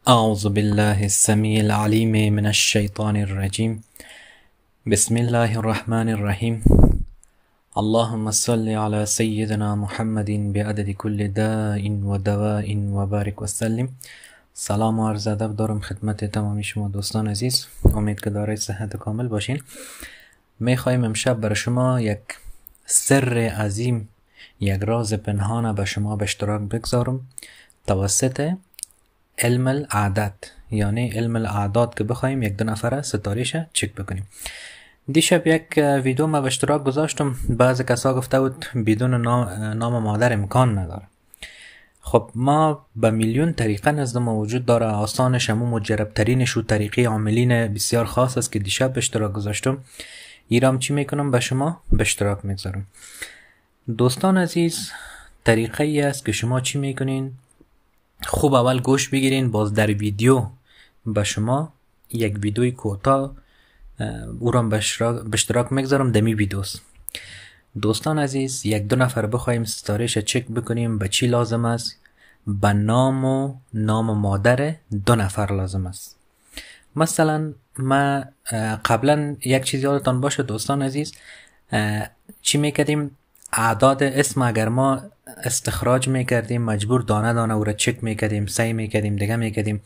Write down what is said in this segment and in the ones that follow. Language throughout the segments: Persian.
أعوذ بالله السميع العليم من الشيطان الرجيم. بسم الله الرحمن الرحيم. اللهم صل على سيدنا محمد بعدد كل داء و دواء و بارك وسلم. سلام و عرض ادب دارم خدمت تمامی شما دوستان عزیز. امید که دارید صحت کامل باشین. میخوایم امشب برای شما یک سر عظیم، یک راز پنهان به شما به اشتراک بگذارم توسط علم الاعداد، یعنی علم الاعداد که بخوایم یک دو نفره ستارهش چک بکنیم. دیشب یک ویدیو ما به اشتراک گذاشتم. بعضی کسا گفته بود بدون نام مادر امکان نداره. خب ما به میلیون طریقه نزد ما وجود داره. آسانش همون مجرب ترینش و طریقه عاملین بسیار خاص است که دیشب به اشتراک گذاشتم. ایرام چی میکنم به شما به اشتراک میگذارم. دوستان عزیز، طریقه ای است که شما چی میکنین؟ خوب اول گوش بگیرین. باز در ویدیو به شما یک ویدیوی کوتاه او را به اشتراک میگذارم دمی ویدیوست. دوستان عزیز، یک دو نفر بخوایم ستارهش چک بکنیم به چی لازم است؟ به نام و نام مادر دو نفر لازم است. مثلا ما قبلا یک چیز یادتان باشه دوستان عزیز، چی میکردیم؟ اعداد اسم اگر ما استخراج میکردیم مجبور دانه دانه او را چک میکردیم، سعی میکردیم دیگه میکردیم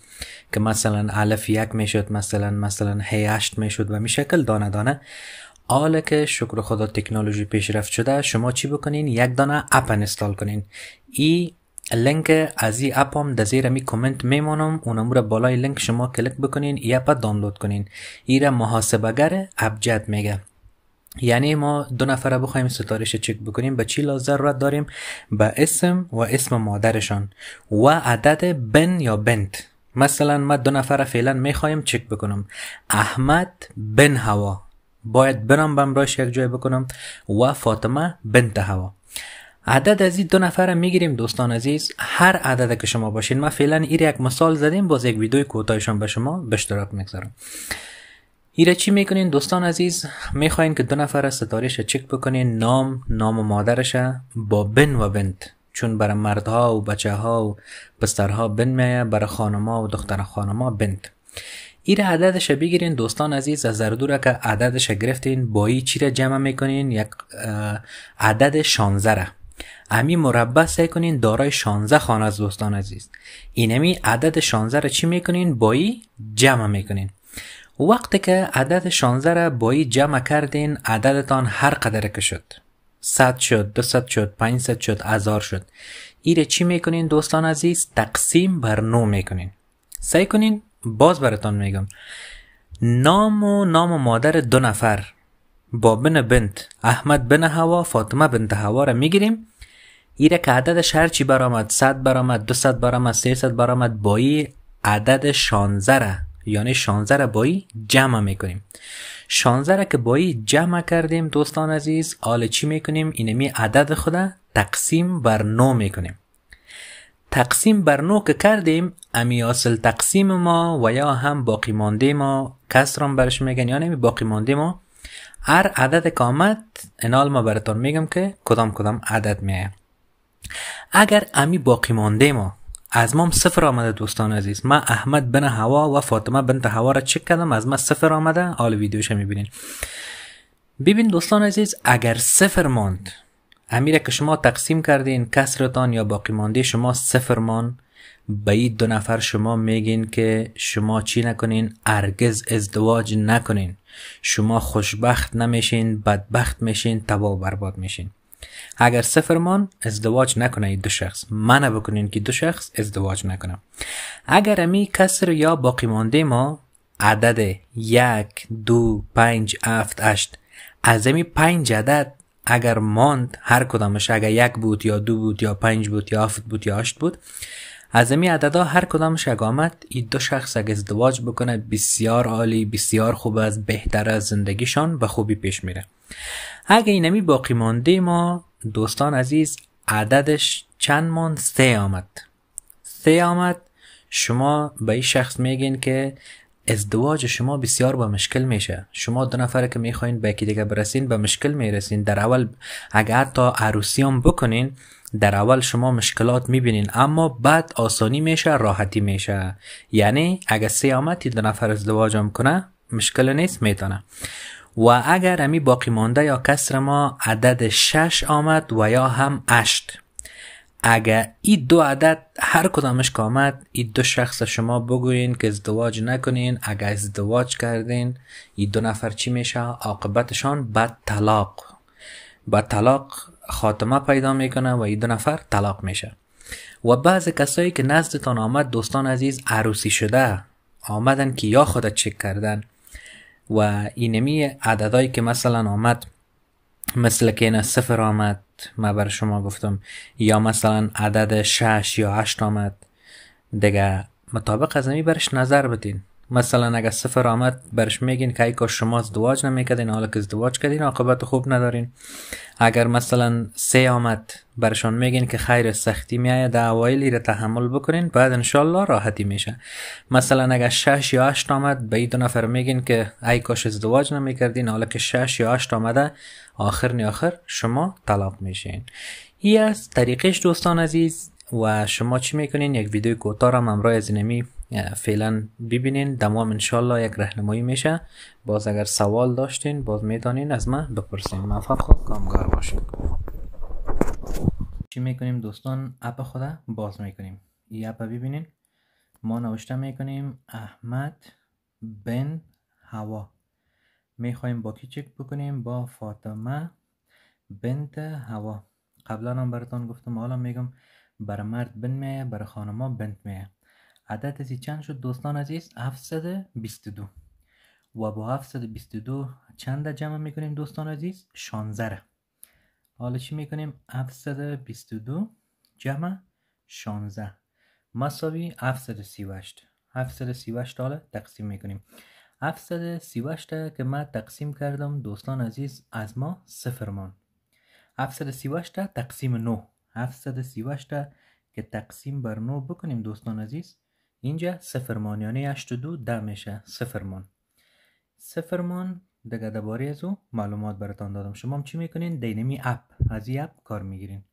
که مثلا الف یک میشد، مثلا هی 8 میشد و می شکل دانه دانه. حالا که شکر خدا تکنولوژی پیشرفت شده، شما چی بکنین؟ یک دانه اپ انستال کنین. ای لینک از این اپ هم در زیر می کامنت میمونم، اونم را بالای لینک شما کلیک بکنین، ای اپ دانلود کنین. ای را محاسبه‌گر ابجد میگه. یعنی ما دو نفره بخوایم ستارهش چک بکنیم به چی ضرورت داریم؟ به اسم و اسم مادرشان و عدد بن یا بنت. مثلا ما دو نفره فعلا میخوایم چک بکنم. احمد بن هوا، باید برم بمراش یک جای بکنم، و فاطمه بنت هوا. عدد از این دو نفره میگیریم دوستان عزیز. هر عدد که شما باشین، ما فعلا این یک مثال زدیم، باز یک ویدیوی کوتاهشان به شما به اشتراک میگذارم. ایره چی میکنین دوستان عزیز؟ میخواین که دو نفر ستارهش چک بکنین. نام مادرش با بن و بنت، چون برای مردها و بچه ها و پسرها بن میه، برای خانما و دختر خانما بنت. ایره عددش بگیرین دوستان عزیز. از اردوره که عددش گرفتین، با ای چی را جمع میکنین؟ یک عدد 16 را امی مربع سعی کنین دارای 16 خانه از دوستان عزیز. اینمی عدد 16 را چی میکنین؟ با ای جمع میکنین. وقتی که عدد 16 را با ای جمع کردین، عددتان هر قدر که شد، 100 شد، 200 شد، 500 شد، 1000 شد، ایره چی میکنین دوستان عزیز؟ تقسیم بر 9 میکنین. سعی کنین، باز براتان میگم، نام و نام مادر دو نفر با بن بنت، احمد بن هوا، فاطمه بنت هوا را میگیریم. ایره که عددش هر چی برآمد، 100 برآمد، 200 برآمد، 300 برآمد، با ای عدد 16 را، یعنی 16 را با ای جمع میکنیم. 16 را که با ای جمع کردیم دوستان عزیز، حالا چی میکنیم؟ اینمی عدد خود تقسیم بر 9 میکنیم. تقسیم بر 9 که کردیم، امی اصل تقسیم ما و یا هم باقی مانده ما، کسرم برش میگن، یعنی باقی مانده ما، هر عدد که آمد انال ما براتون میگم که کدام عدد میه. اگر امی باقی مانده ما از ما 0 آمده دوستان عزیز، من احمد بن هوا و فاطمه بنت هوا را چک کردم، از ما 0 آمده. حال ویدیوش میبینین. ببین دوستان عزیز، اگر 0 ماند، امیره که شما تقسیم کردین، کسرتان یا باقی مانده شما 0 ماند، به این دو نفر شما میگین که شما چی نکنین؟ هرگز ازدواج نکنین. شما خوشبخت نمیشین، بدبخت میشین، تباه و برباد میشین. اگر 0 مان ازدواج نکنه این دو شخص، منع بکنین که دو شخص ازدواج نکنه. اگر امی کسر یا باقی مانده ما عدد 1 2 5 7 8، از امی 5 عدد اگر ماند، هر کدامش اگر 1 بود یا 2 بود یا 5 بود یا 7 بود یا 8 بود، از امی عددا هر کدامش اگر آمد، این دو شخص اگر ازدواج بکنه بسیار عالی، بسیار خوب است، بهتر از زندگیشان به خوبی پیش میره. اگر اینمی باقی مانده ما دوستان عزیز عددش چند ماند؟ 3 آمد. 3 آمد، شما به این شخص میگین که ازدواج شما بسیار با مشکل میشه. شما دو نفر که میخواین به یکی دیگه برسین به مشکل میرسین. در اول اگر حتی عروسی هم بکنین در اول شما مشکلات میبینین، اما بعد آسانی میشه، راحتی میشه. یعنی اگر 3 آمد دو نفر ازدواج هم کنه مشکل نیست، میتونه. و اگر امی باقی مانده یا کسر ما عدد 6 آمد و یا هم 8، اگر این 2 عدد هر کدامش که آمد، این 2 شخص شما بگوین که ازدواج نکنین. اگر ازدواج کردین این 2 نفر چی میشه؟ عاقبتشان به طلاق خاتمه پیدا میکنه و این 2 نفر طلاق میشه. و بعض کسایی که نزدتان آمد دوستان عزیز عروسی شده آمدن که یا خودت چک کردن و اینمی عددهایی که مثلا آمد، مثل که این 0 آمد ما بر شما گفتم، یا مثلا عدد 6 یا 8 آمد، دیگه مطابق از امی برش نظر بدین. مثلا اگر 0 آمد برش میگین که ای کاش شما ازدواج نمیکردین، حالا که ازدواج کردین عاقبت خوب ندارین. اگر مثلا 3 آمد برشان میگین که خیر سختی میآید، اوایلی رو تحمل بکنین بعد انشالله راحتی میشه. مثلا اگر 6 یا 8 آمد به این 2 نفر میگین که ای کاش ازدواج نمیکردین، حالا که 6 یا 8 آمده آخر شما طلاق میشین. این از طریقش دوستان عزیز. و شما چی میکنین؟ یک ویدیو کوتاه را همراه از اینمی فعلا ببینین، دمام انشالله یک راهنمایی میشه. باز اگر سوال داشتین باز میتونین از من بپرسین. موفق و کامگار باشین. چی میکنیم دوستان؟ اپ خدا باز میکنیم. این اپ ببینین، ما نوشته میکنیم احمد بن هوا. میخوایم با کی چک بکنیم؟ با فاطمه بنت هوا. قبلا هم براتون گفتم، حالا میگم برای مرد بن میه، برای خانما بنت میه. عدد ازی چند شد دوستان عزیز؟ 722. و با 722 چند جمع میکنیم دوستان عزیز؟ 16. حالا چی میکنیم؟ 722 جمع 16 مساوی 738. 738 حالا تقسیم میکنیم. 738 که من تقسیم کردم دوستان عزیز از ما 0 مان. 738 تقسیم 9. 738 که تقسیم بر 9 بکنیم دوستان عزیز، اینجا 0 مان، یعنی 82 10 میشه. 0 مان. 0 مان دیگه درباره از او معلومات براتون دادم. شما هم چی میکنین؟ دینمی اپ، از این اپ کار میگیرین.